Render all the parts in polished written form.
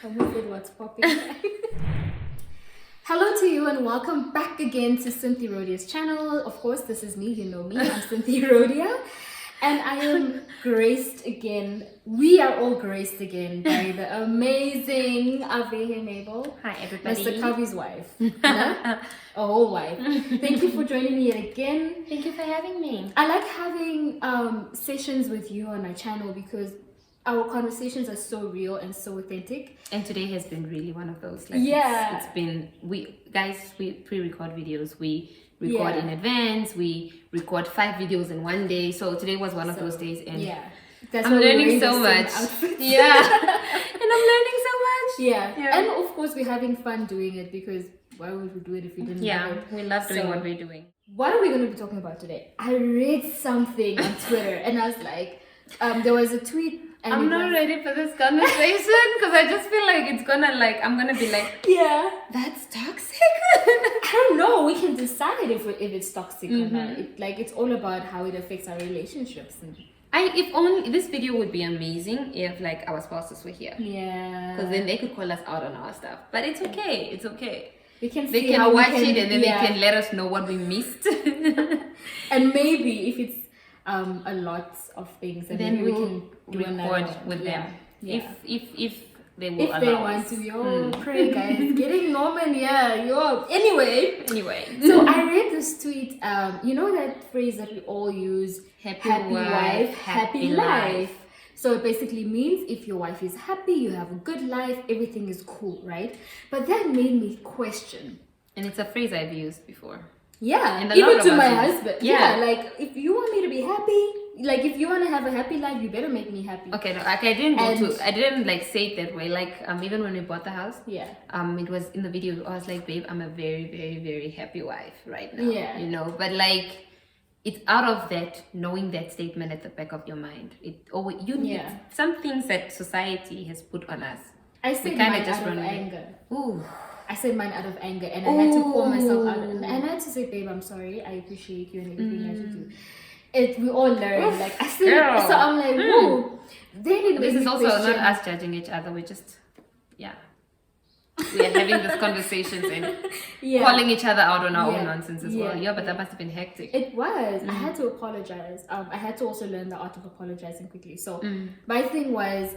Almost said what's popping. Hello to you and welcome back again to Cynthia Rhodia's channel. Of course, this is me, you know me, I'm Cynthia Rhodia. And I am graced again. We are all graced again by the amazing Avehe Mabel. Hi everybody. Mr. Kavi's wife. A whole wife. Thank you for joining me yet again. Thank you for having me. I like having sessions with you on my channel because our conversations are so real and so authentic. And today has been really one of those. It's been, we pre-record videos, we record in advance, we record 5 videos in one day. So today was one of those days, and that's I'm learning so much. Yeah. And I'm learning so much. Yeah. And of course we're having fun doing it because why would we do it if we didn't love it? We love doing what we're doing. What are we going to be talking about today? I read something on Twitter and I was like, there was a tweet. I'm not ready for this conversation because I just feel like it's gonna I'm gonna be like, yeah, that's toxic. I don't know. We can decide if it's toxic or not. It's all about how it affects our relationships. And if only this video would be amazing if our spouses were here. Yeah. Because then they could call us out on our stuff. But it's okay. It's okay. They can watch it and then they can let us know what we missed. And maybe if it's a lot of things, and then we can record with them. Yeah. If they will allow they want to, pray guys, getting Norman, anyway. So I read this tweet, you know that phrase that we all use, happy wife, happy life. So it basically means if your wife is happy, you have a good life, everything is cool, right? But that made me question. And it's a phrase I've used before. Yeah, even to my husband. Yeah, if you want me to be happy, if you want to have a happy life, you better make me happy. Okay, no, I didn't say it that way. Even when we bought the house, it was in the video. I was like, babe, I'm a very, very, very happy wife right now. Yeah, but it's out of that, knowing that statement at the back of your mind. Some things that society has put on us. I said mine out of anger. Ooh. I said mine out of anger, and I had to call myself out, and I had to say, babe, I'm sorry, I appreciate you and everything that you do. We all learn, I said, so I'm like, whoa. Then this is also not us judging each other, we're just, we are having these conversations and calling each other out on our own nonsense as well. Yeah, but that must have been hectic. It was. I had to apologize. I had to also learn the art of apologizing quickly. So my thing was,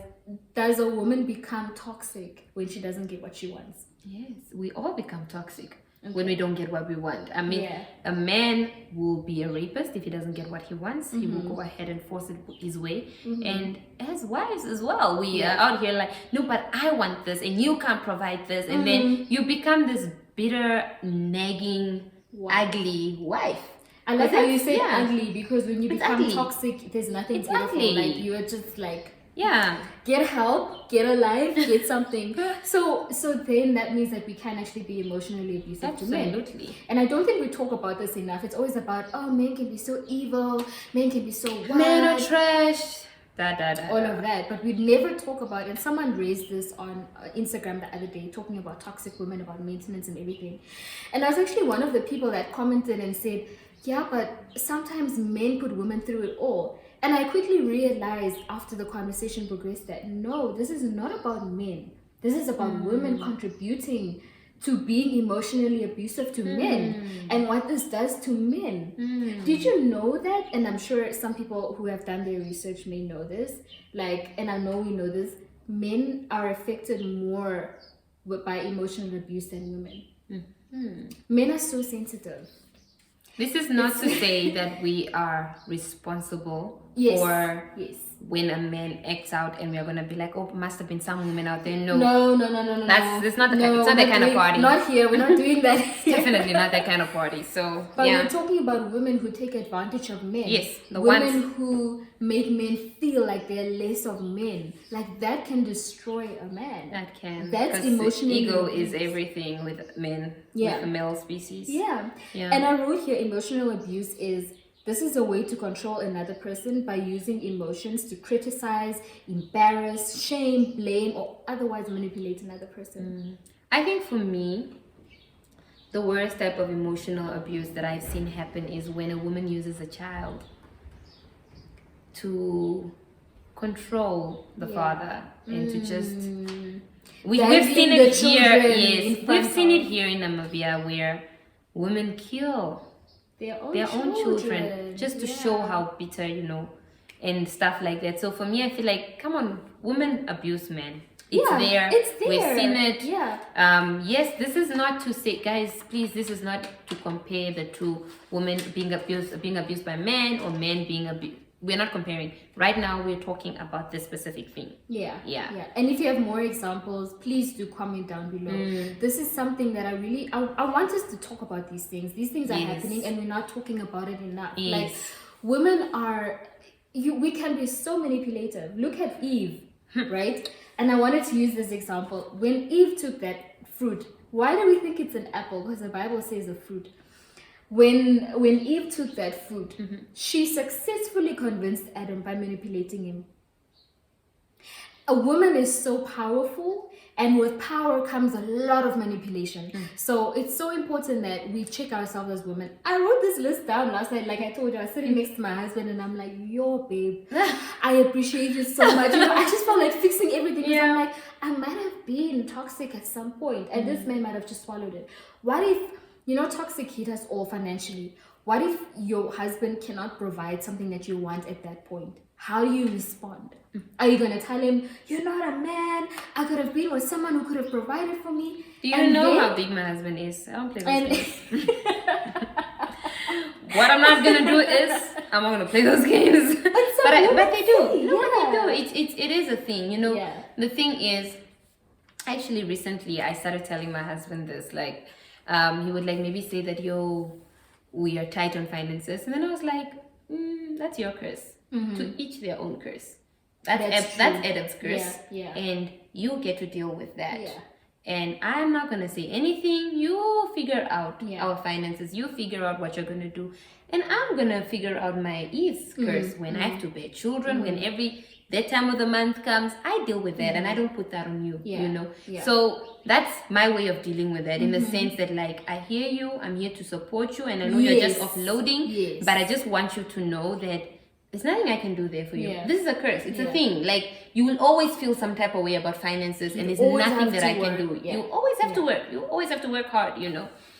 does a woman become toxic when she doesn't get what she wants? Yes, we all become toxic when we don't get what we want. I mean, a man will be a rapist if he doesn't get what he wants. He will go ahead and force it his way. And as wives as well, we are out here no, but I want this and you can't provide this. And then you become this bitter, nagging, ugly wife. I like how you say ugly, because when you become toxic, there's nothing beautiful. You're just get help, get a life, get something. So then that means that we can actually be emotionally abusive to men. Absolutely. And I don't think we talk about this enough. It's always about, men can be so evil, men can be so wild, men are trash, all of that. But we'd never talk about, and someone raised this on Instagram the other day, talking about toxic women, about maintenance and everything. And I was actually one of the people that commented and said, yeah, but sometimes men put women through it all. And I quickly realized after the conversation progressed that no, this is not about men. This is about women contributing to being emotionally abusive to men, and what this does to men. Did you know that? And I'm sure some people who have done their research may know this. And I know we know this. Men are affected more by emotional abuse than women. Men are so sensitive. This is not to say that we are responsible for when a man acts out and we are going to be like, oh, must have been some women out there. No. It's not that kind of party. Not here. We're not doing that. Definitely not that kind of party. But we're talking about women who take advantage of men. Yes. Women who make men feel like they're less of men. That can destroy a man. That can. That's emotionally. Ego is everything with men. With the male species. Yeah. And I wrote here, emotional abuse this is a way to control another person by using emotions to criticize, embarrass, shame, blame, or otherwise manipulate another person. I think for me, the worst type of emotional abuse that I've seen happen is when a woman uses a child to control the father and to just we've Dragging seen the it here. children in Yes, front we've seen of- it here in Namibia where women kill their own children just to show how bitter, and stuff like that. So for me, I feel like, come on, women abuse men. It's there. It's there. We've seen it. Yeah. Yes, this is not to say, guys, please, this is not to compare the two, women being abused by men or men being abused. We're not comparing. Right now, we're talking about this specific thing. Yeah. And if you have more examples, please do comment down below. This is something that I want us to talk about these things. These things are happening and we're not talking about it enough. Yes. Like, women are, we can be so manipulative. Look at Eve, right? And I wanted to use this example. When Eve took that fruit, why do we think it's an apple? Because the Bible says a fruit. When Eve took that fruit, she successfully convinced Adam by manipulating him. A woman is so powerful, and with power comes a lot of manipulation. So it's so important that we check ourselves as women. I wrote this list down last night. Like I told you, I was sitting next to my husband and I'm like, yo, babe, I appreciate you so much. I just felt like fixing everything. Because I'm like, I might have been toxic at some point, and this man might have just swallowed it. What if, toxic hit us all financially? What if your husband cannot provide something that you want at that point? How do you respond? Are you going to tell him, you're not a man, I could have been with someone who could have provided for me? Do you know how big my husband is? I don't play those games. What I'm not going to do is, I'm not going to play those games. But they do. No, they do. It is a thing, The thing is, actually recently I started telling my husband this, like, he would like maybe say that, we are tight on finances. And then I was like, that's your curse. To each their own curse. That's Adam's curse. Yeah. And you get to deal with that. Yeah. And I'm not going to say anything. You figure out our finances. You figure out what you're going to do. And I'm going to figure out my Eve's curse when I have to bear children, when that time of the month comes, I deal with that and I don't put that on you, Yeah. So that's my way of dealing with that in the sense that, like, I hear you, I'm here to support you, and I know you're just offloading, but I just want you to know that there's nothing I can do there for you. Yeah. This is a curse. It's a thing. Like, you will always feel some type of way about finances, and there's nothing that I can do. Yeah. You always have to work. You always have to work hard,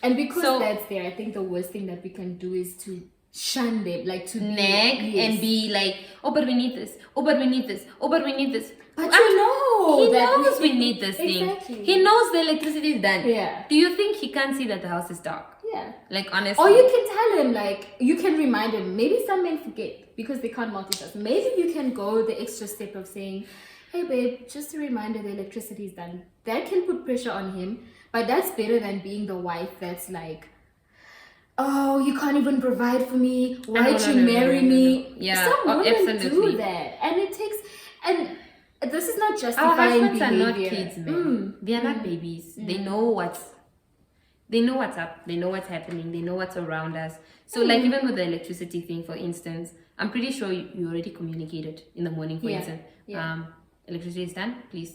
And because that's there, I think the worst thing that we can do is to shun them, like to nag and be like, oh, but we need this. Oh, but we need this. Oh, but we need this. But he that knows we need this thing. He knows the electricity is done. Yeah. Do you think he can't see that the house is dark? Yeah. Like, honestly. Or you can tell him, like, you can remind him. Maybe some men forget because they can't multitask. Maybe you can go the extra step of saying, hey, babe, just a reminder the electricity is done. That can put pressure on him. But that's better than being the wife that's like, oh, you can't even provide for me. Why'd you marry me? Yeah, some women absolutely. do that. And it takes... And this is not justifying our husbands behavior. are not kids, man. They are not babies. They know what's up. They know what's happening. They know what's around us. So like, even with the electricity thing, for instance, I'm pretty sure you already communicated in the morning, for instance. Electricity is done, please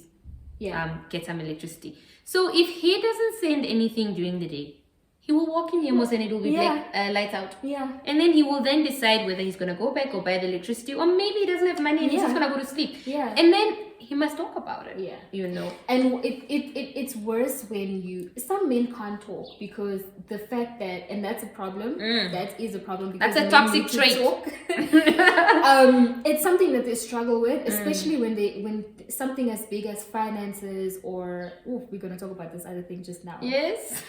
get some electricity. So if he doesn't send anything during the day, he will walk in almost and it will be like lights out. Yeah. And then he will then decide whether he's going to go back or buy the electricity, or maybe he doesn't have money and he's just going to go to sleep. Yeah. And then he must talk about it. Yeah. And it's worse when some men can't talk because the fact that, and that's a problem. That is a problem because that's a toxic trait. It's something that they struggle with, especially when something as big as finances or we're going to talk about this other thing just now. Yes.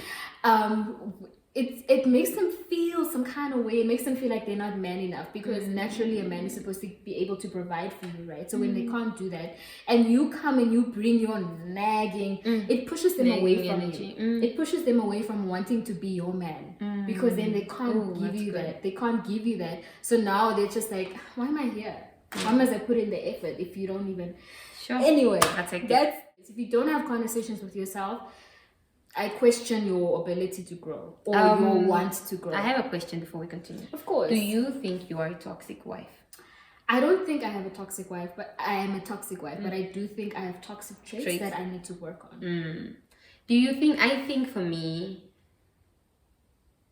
It makes them feel some kind of way. It makes them feel like they're not man enough because naturally a man is supposed to be able to provide for you, right? So when they can't do that and you come and you bring your nagging, it pushes them away from you. It pushes them away from wanting to be your man because then they can't give you that. They can't give you that. So now they're just like, why am I here? Why must I put in the effort if you don't even... Sure. Anyway, that's if you don't have conversations with yourself, I question your ability to grow or your want to grow. I have a question before we continue. Of course. Do you think you are a toxic wife? I don't think I have a toxic wife, but I am a toxic wife. But I do think I have toxic traits that I need to work on. Do you think... I think for me,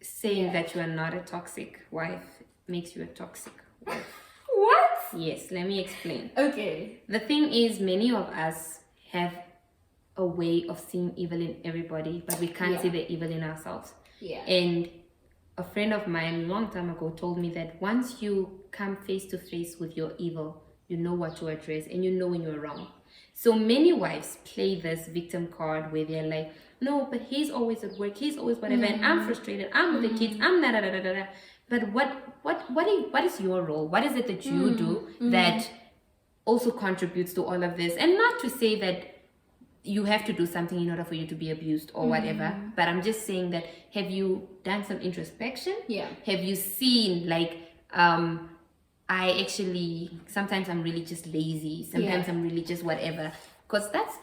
saying that you are not a toxic wife makes you a toxic wife. What? Yes, let me explain. Okay. The thing is, many of us have a way of seeing evil in everybody, but we can't see the evil in ourselves. Yeah. And a friend of mine a long time ago told me that once you come face to face with your evil, you know what to address and you know when you're wrong. So many wives play this victim card where they're like, no, but he's always at work, he's always whatever, and I'm frustrated, I'm with the kids, I'm da da da da da. But what is your role? What is it that you do that also contributes to all of this? And not to say that you have to do something in order for you to be abused or whatever, but I'm just saying that, have you done some introspection? Yeah. Have you seen, like, I actually, sometimes I'm really just lazy, sometimes I'm really just whatever, because that's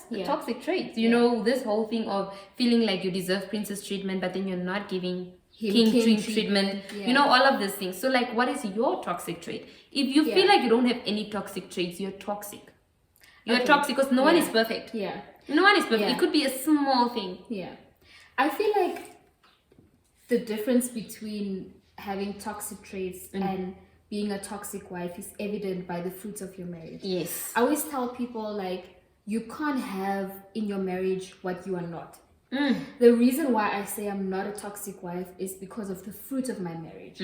the toxic trait, you know, this whole thing of feeling like you deserve princess treatment, but then you're not giving king treatment, you know, all of these things. So like, what is your toxic trait? If you feel like you don't have any toxic traits, you're toxic. You're toxic because no one is perfect. Yeah. No one is perfect. It could be a small thing. Yeah. I feel like the difference between having toxic traits and being a toxic wife is evident by the fruits of your marriage. Yes. I always tell people, like, you can't have in your marriage what you are not. The reason why I say I'm not a toxic wife is because of the fruit of my marriage.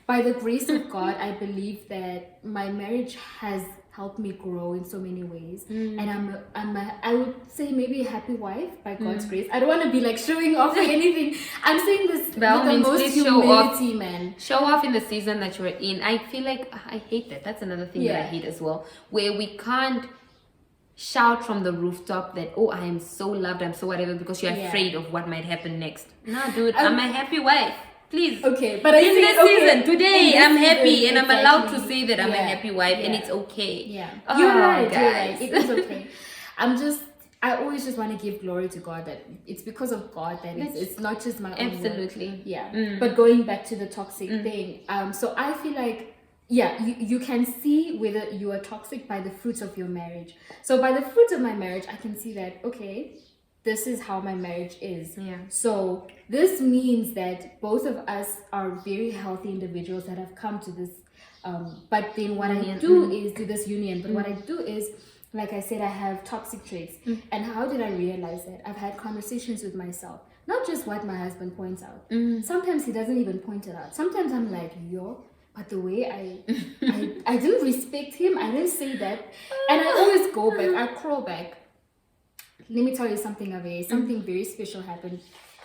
By the grace of God, I believe that my marriage has helped me grow in so many ways, and I would say maybe a happy wife by God's grace. I don't want to be like showing off or anything. I'm saying this with the most humility, man. Show off in the season that you're in. I feel like I hate that. That's another thing that I hate as well, where we can't shout from the rooftop that, oh, I am so loved, I'm so whatever, because you're afraid of what might happen next. Nah, dude, I'm a happy wife. Please. Okay, but in this season, today, I'm happy and I'm allowed to say that I'm a happy wife, and it's okay. Yeah. Oh, you're right. guys. It is okay. I always just want to give glory to God that it's because of God that it's not just my own Absolutely. work. Yeah. But going back to the toxic thing, so I feel like, you can see whether you are toxic by the fruits of your marriage. So by the fruits of my marriage, I can see that, okay, this is how my marriage is. Yeah. So this means that both of us are very healthy individuals that have come to this. But then what I do is do this union. But what I do is, like I said, I have toxic traits. And how did I realize that? I've had conversations with myself. Not just what my husband points out. Sometimes he doesn't even point it out. Sometimes I'm like, but the way I didn't respect him. I didn't say that. And I always go back. I crawl back. Let me tell you something, Avehe. Something very special happened.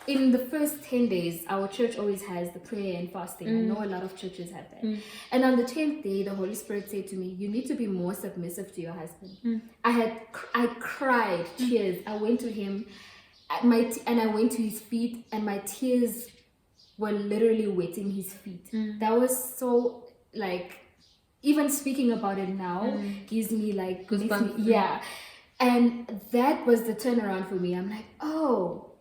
In the first 10 days, our church always has the prayer and fasting. I know a lot of churches have that. And on the 10th day, the Holy Spirit said to me, you need to be more submissive to your husband. I cried tears. I went to him and I went to his feet, and my tears were literally wetting his feet. That was so, like, even speaking about it now gives me like goosebumps. And that was the turnaround for me. I'm like, oh,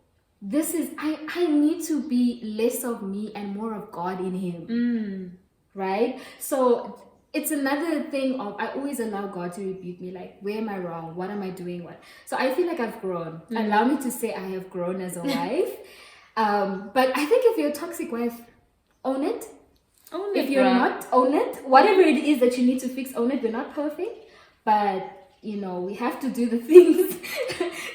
this is, I need to be less of me and more of God in him. Right? So it's another thing of, I always allow God to rebuke me, like, where am I wrong? What am I doing? So I feel like I've grown. Allow me to say I have grown as a wife. But I think if you're a toxic wife, own it. If you're not, own it. Whatever it is that you need to fix, own it. We're not perfect, but we have to do the things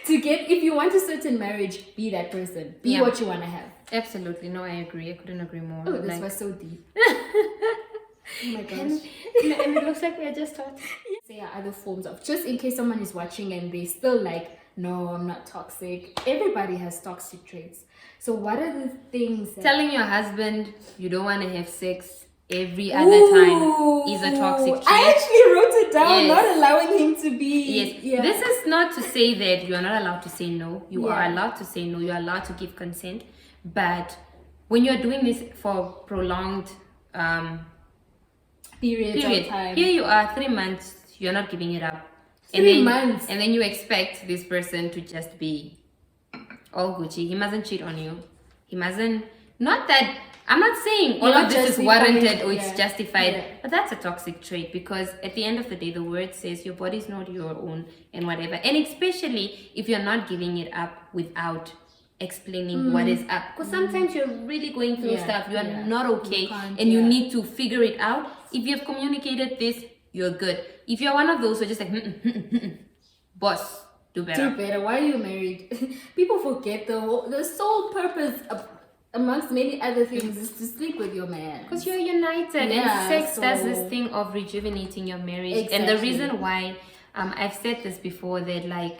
to get, if you want a certain marriage, be that person. Be what you want to have. Absolutely. No, I agree. I couldn't agree more. Oh, this was so deep. Oh my gosh. And it looks like we are just talking. There are other forms of, just in case someone is watching and they still like, no, I'm not toxic. Everybody has toxic traits. So what are the things that... Telling your husband you don't want to have sex every other time is a toxic trait. I actually wrote it down, not allowing him to be... Yes. Yeah. This is not to say that you are not allowed to say no. You are allowed to say no. You are allowed to give consent. But when you're doing this for prolonged period of time... Here you are, 3 months, you're not giving it up. 3 months. And then you expect this person to just be all Gucci. He mustn't cheat on you. He mustn't... Not that... I'm not saying all of this is warranted or it's justified, but that's a toxic trait, because at the end of the day, the word says your body is not your own and whatever. And especially if you're not giving it up without explaining what is up. Because sometimes you're really going through stuff, you are not okay, and you need to figure it out. If you've communicated this, you're good. If you're one of those who are just like, boss, do better. Do better. Why are you married? People forget the sole purpose of, amongst many other things, is to sleep with your man. Because you're united. Yeah, and sex does this thing of rejuvenating your marriage. Exactly. And the reason why, I've said this before, that like,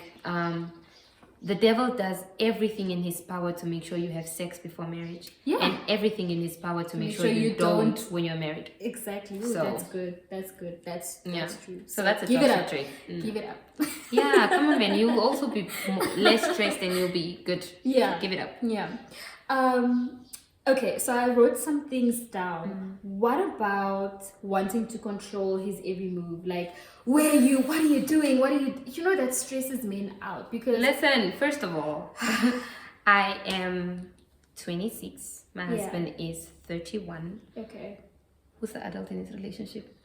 the devil does everything in his power to make sure you have sex before marriage. Yeah. And everything in his power to make sure you don't when you're married. Exactly. Ooh, So- that's good. That's good. That's true. So that's a give it toxic up. trait. Give it up. Yeah, come on, man. You'll also be less stressed and you'll be good. Yeah. Give it up. Yeah. Okay, so I wrote some things down. What about wanting to control his every move? Like, where are you? What are you doing? What are you? You know that stresses men out because Listen, first of all, I am 26. My husband is 31. okay. Who's the adult in this relationship?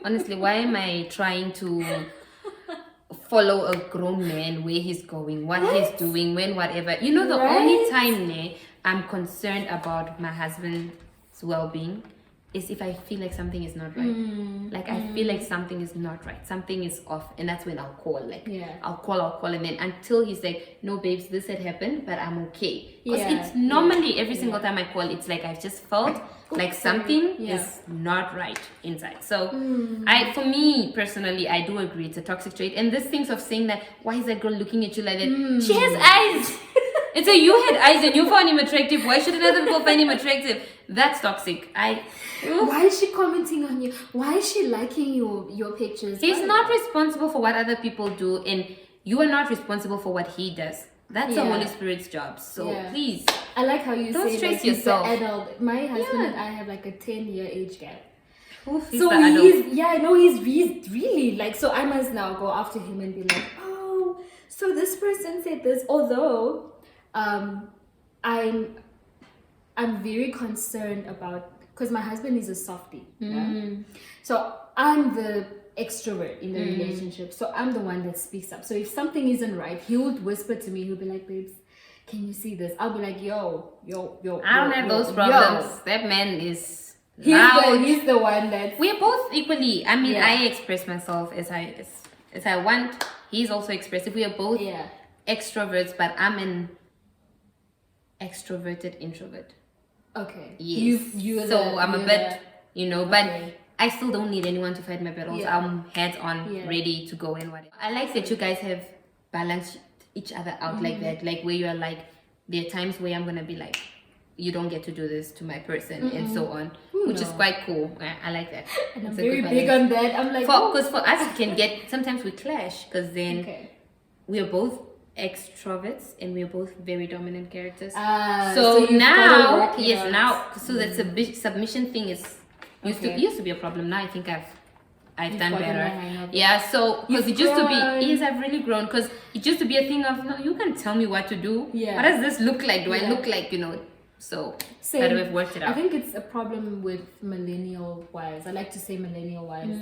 Honestly, why am I trying to follow a grown man where he's going, what he's doing, when, whatever? You know, the only time I'm concerned about my husband's well-being is if I feel like something is not right. Like I feel like something is not right, something is off, and that's when I'll call. Like I'll call, and then until he's like, no babes, this had happened, but I'm okay. Because it's normally every single time I call, it's like I've just felt like something is not right inside. So for me personally, I do agree it's a toxic trait. And this things of saying that, why is that girl looking at you like that? She has eyes. It's a you had eyes and you found him attractive. Why should another girl find him attractive? That's toxic. Why is she commenting on you? Why is she liking your pictures? He's not responsible for what other people do, and you are not responsible for what he does. That's the Holy Spirit's job. So please. I like how you don't say stress like, yourself. He's the adult. My husband and I have like a 10-year age gap. He's So the adult. he's really like, so I must now go after him and be like, oh, so this person said this. Although I'm very concerned about, because my husband is a softie. So I'm the extrovert in the relationship. So I'm the one that speaks up. So if something isn't right, he would whisper to me. He'll be like, babes, can you see this? I'll be like, yo. I don't have those problems. That man is He's loud. he's the one that We're both equally. I mean, I express myself as I want. He's also expressive. We are both extroverts, but I'm an extroverted introvert. Okay. Yes. I'm a bit, but I still don't need anyone to fight my battles. I'm heads on, ready to go and whatever. I like that you guys have balanced each other out like that. Like where you're like, there are times where I'm gonna be like, you don't get to do this to my person and so on, which is quite cool. I like that. And I'm very big on that. I'm like, because for us it can get, sometimes we clash because then we are both extroverts and we are both very dominant characters. So now that submission thing is used to be a problem. Now I think I've done better. Yeah, so because it used to be, I've really grown, because it used to be a thing of, no, you can tell me what to do. What does this look like? Do I look like, so that we've worked it out. I think it's a problem with millennial wives. I like to say millennial wives.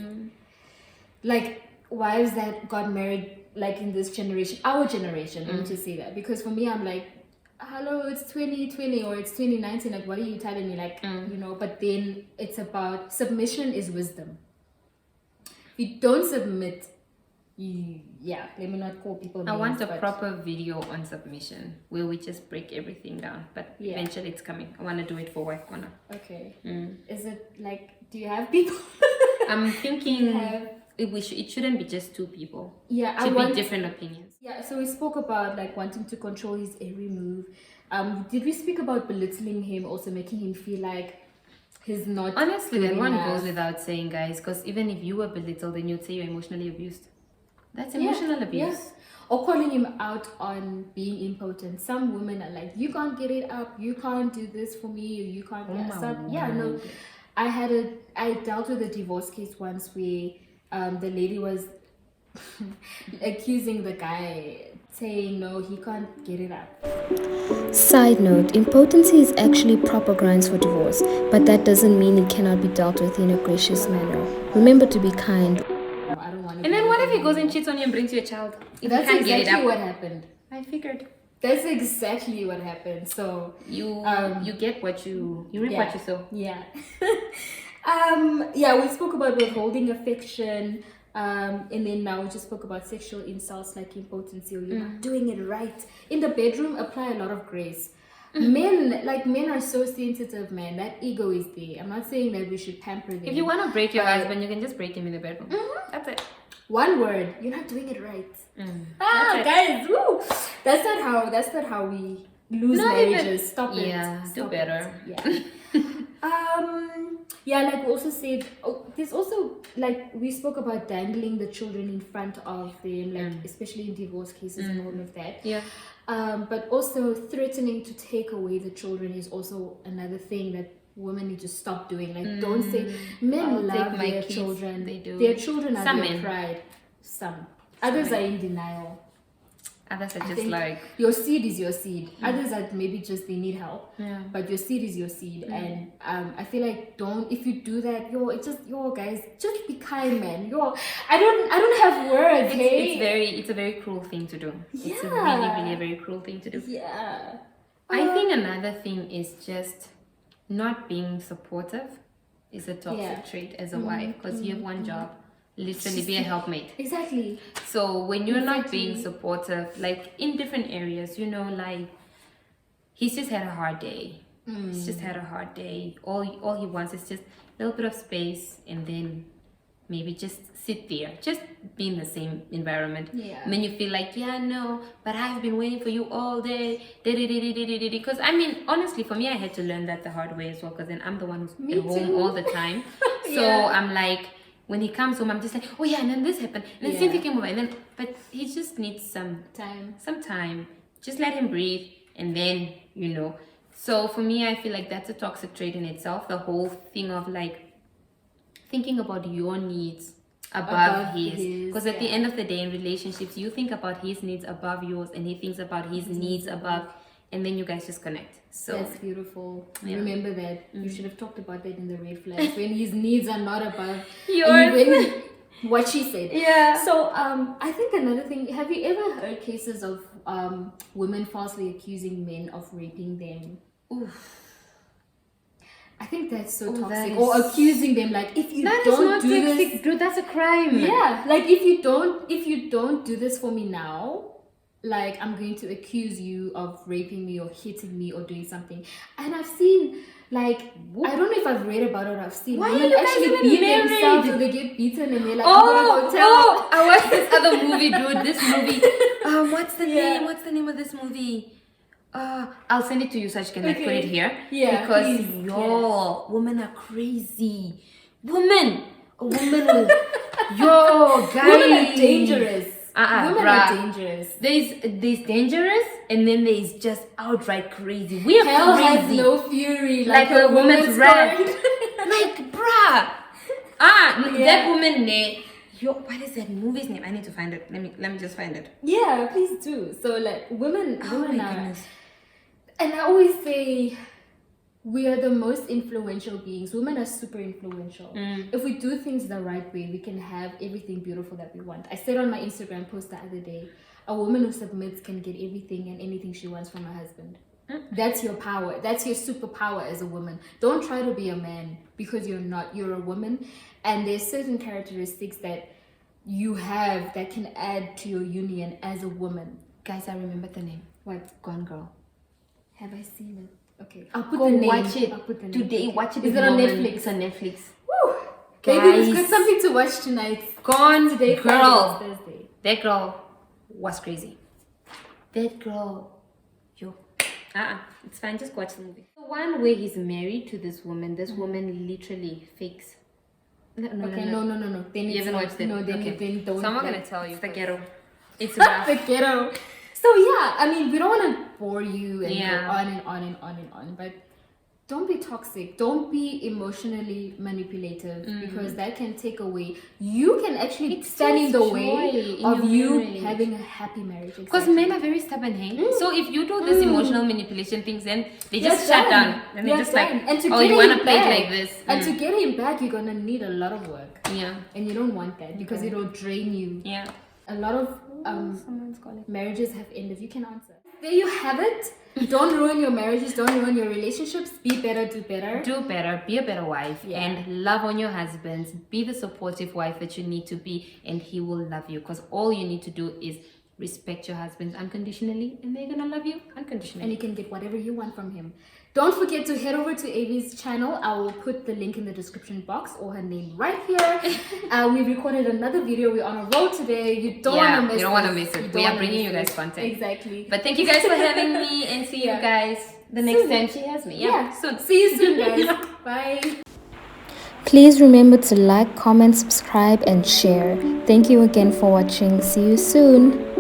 Like wives that got married like in this generation, our generation, let me just say that. Because for me, I'm like, hello, it's 2020 or it's 2019, like what are you telling me? Like, but then it's about submission is wisdom. If you don't submit, let me not call people names, I want a proper video on submission where we just break everything down, but eventually it's coming. I want to do it for work, Connor. Okay. Is it like, do you have people? I'm thinking it shouldn't be just two people. Yeah, it should be different opinions. Yeah, so we spoke about like wanting to control his every move. Did we speak about belittling him, also making him feel like he's not? Honestly, that one goes without saying, guys, because even if you were belittled, then you'd say you're emotionally abused. That's emotional abuse. Yeah. Or calling him out on being impotent. Some women are like, you can't get it up, you can't do this for me, you can't. I dealt with a divorce case once where the lady was accusing the guy, saying no, he can't get it up. Side note, impotency is actually proper grounds for divorce, but that doesn't mean it cannot be dealt with in a gracious manner. Remember to be kind. I don't want to. And then what if he goes and cheats on you and brings you a child? That's exactly what happened. I figured. That's exactly what happened. So you get what you reap what you sow. Yeah. Yeah, we spoke about withholding affection. And then now we just spoke about sexual insults like impotency or you're not doing it right. In the bedroom, apply a lot of grace. Men are so sensitive, man. That ego is there. I'm not saying that we should pamper them. If you want to break your husband, you can just break him in the bedroom. That's it. One word, you're not doing it right. Guys, woo! That's not how we lose marriages. Stop it. Yeah, do better. Yeah. Yeah, like we also said, there's also, like, we spoke about dangling the children in front of them, like, especially in divorce cases and all of that. Yeah. But also threatening to take away the children is also another thing that women need to stop doing. Like, don't say, men love their children. They do. Their children are Some their men. pride. Some. Others are in denial. Others are I just think like... your seed is your seed. Others are maybe just they need help. Yeah. But your seed is your seed. And I feel like if you do that, guys, just be kind, man. I don't have words. It's a very cruel thing to do. Yeah. It's a really, really a very cruel thing to do. Yeah. I think another thing is just not being supportive is a toxic trait as a wife, because you have one job. Literally be a helpmate. Exactly. So when you're not being supportive, like in different areas, like he's just had a hard day. He's just had a hard day. All he wants is just a little bit of space, and then maybe just sit there, just be in the same environment. Yeah. And then you feel like, but I've been waiting for you all day. Because I mean, honestly, for me, I had to learn that the hard way as well, because then I'm the one who's at home all the time. So I'm like, when he comes home, I'm just like, oh yeah, and then this happened, and then Cynthia came over, and then, but he just needs some time. Just let him breathe, and then, So for me, I feel like that's a toxic trait in itself. The whole thing of like thinking about your needs above his. Because at the end of the day, in relationships, you think about his needs above yours, and he thinks about his needs above, and then you guys just connect. So that's beautiful. Remember that. You should have talked about that in the red flags when his needs are not above yours. What she said. Yeah. So I think another thing, have you ever heard cases of women falsely accusing men of raping them? Oof. I think that's so toxic. Or accusing them, like, if you don't do this, dude, that's a crime. Yeah, like if you don't do this for me now, like, I'm going to accuse you of raping me or hitting me or doing something. And I've seen, like, I don't know if I've read about it or I've seen women actually beat themselves or they get beaten and they're like, I'm gonna go tell. I watched this other movie, dude. This movie. What's the name? What's the name of this movie? I'll send it to you so I can put it here. Yeah. Because women are crazy. A woman will, guys. Women are dangerous. Women bruh. are dangerous. There's dangerous, and then there's just outright crazy. We are Hell crazy. has no fury, like a woman's wrath. scorned. Like, bruh. That woman, what is that movie's name? I need to find it. Let me just find it. Yeah, please do. So, like, women my are, goodness. and I always say, we are the most influential beings. Women are super influential. If we do things the right way, we can have everything beautiful that we want. I said on my Instagram post the other day, a woman who submits can get everything and anything she wants from her husband. That's your power. That's your superpower as a woman. Don't try to be a man, because you're not. You're a woman, and there's certain characteristics that you have that can add to your union as a woman. Guys, I remember the name. What? Gone Girl. Have I seen it? Okay, I'll put Go the name. watch it I'll put the name. today. Watch it. Is it on Netflix? It's on Netflix. Woo! Guys. Maybe we've got something to watch tonight. Gone Today, Girl. Friday, Thursday. That girl was crazy. That girl, it's fine. Just watch the movie. The one where he's married to this woman. This woman literally fakes. No. Then You haven't watched it? No, then don't. So I'm not gonna tell you. It's the ghetto. It's rough. The ghetto. So yeah, I mean, we don't want to bore you and go on and on and on and on, but don't be toxic. Don't be emotionally manipulative, because that can take away. You can actually stand in the way of you having a happy marriage. Because men are very stubborn, hey? So if you do this emotional manipulation things, then they just shut down. And they're just like, you want to play it like this. And to get him back, you're going to need a lot of work. Yeah. And you don't want that, because it'll drain you. Yeah. A lot of Someone's calling. marriages have ended. You can answer. there you have it. Don't ruin your marriages, don't ruin your relationships. Be better, do better. Do better, be a better wife, and love on your husbands. Be the supportive wife that you need to be, and he will love you, because all you need to do is respect your husbands unconditionally, and they're gonna love you unconditionally. And you can get whatever you want from him. Don't forget to head over to Avehe's channel. I will put the link in the description box, or her name right here. We recorded another video. We're on a roll today. You don't want to miss it. You don't want to miss it. We are bringing you guys content. Exactly. But thank you guys for having me, and see you guys the next time she has me. Soon. See you soon, guys. Bye. Please remember to like, comment, subscribe, and share. Thank you again for watching. See you soon.